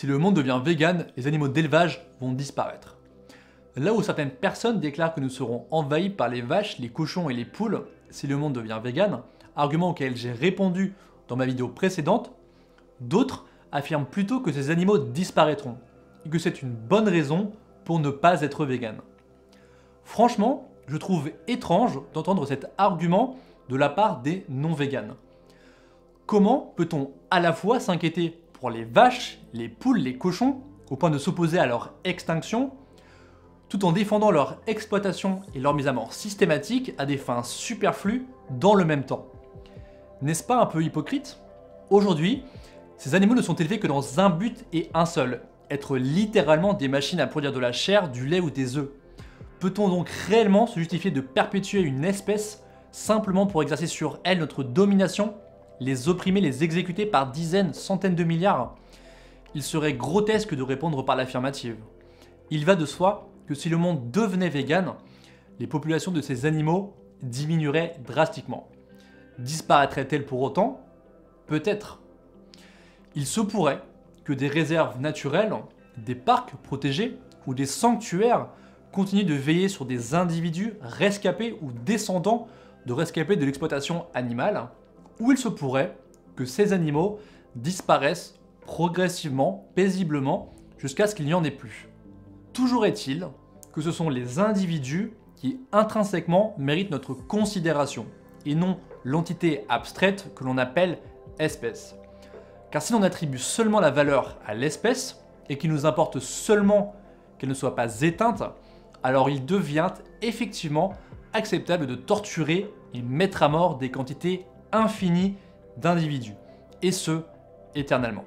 Si le monde devient vegan, les animaux d'élevage vont disparaître. Là où certaines personnes déclarent que nous serons envahis par les vaches, les cochons et les poules si le monde devient vegan, argument auquel j'ai répondu dans ma vidéo précédente, d'autres affirment plutôt que ces animaux disparaîtront et que c'est une bonne raison pour ne pas être vegan. Franchement, je trouve étrange d'entendre cet argument de la part des non-véganes. Comment peut-on à la fois s'inquiéter pour les vaches, les poules, les cochons, au point de s'opposer à leur extinction, tout en défendant leur exploitation et leur mise à mort systématique à des fins superflues dans le même temps? N'est-ce pas un peu hypocrite? Aujourd'hui, ces animaux ne sont élevés que dans un but et un seul, être littéralement des machines à produire de la chair, du lait ou des œufs. Peut-on donc réellement se justifier de perpétuer une espèce simplement pour exercer sur elle notre domination, les opprimer, les exécuter par dizaines, centaines de milliards? Il serait grotesque de répondre par l'affirmative. Il va de soi que si le monde devenait vegan, les populations de ces animaux diminueraient drastiquement. Disparaîtraient-elles pour autant? Peut-être. Il se pourrait que des réserves naturelles, des parcs protégés ou des sanctuaires continuent de veiller sur des individus rescapés ou descendants de rescapés de l'exploitation animale, ou il se pourrait que ces animaux disparaissent progressivement, paisiblement, jusqu'à ce qu'il n'y en ait plus. Toujours est-il que ce sont les individus qui intrinsèquement méritent notre considération, et non l'entité abstraite que l'on appelle espèce. Car si l'on attribue seulement la valeur à l'espèce, et qu'il nous importe seulement qu'elle ne soit pas éteinte, alors il devient effectivement acceptable de torturer et mettre à mort des quantités infinies d'individus, et ce, éternellement.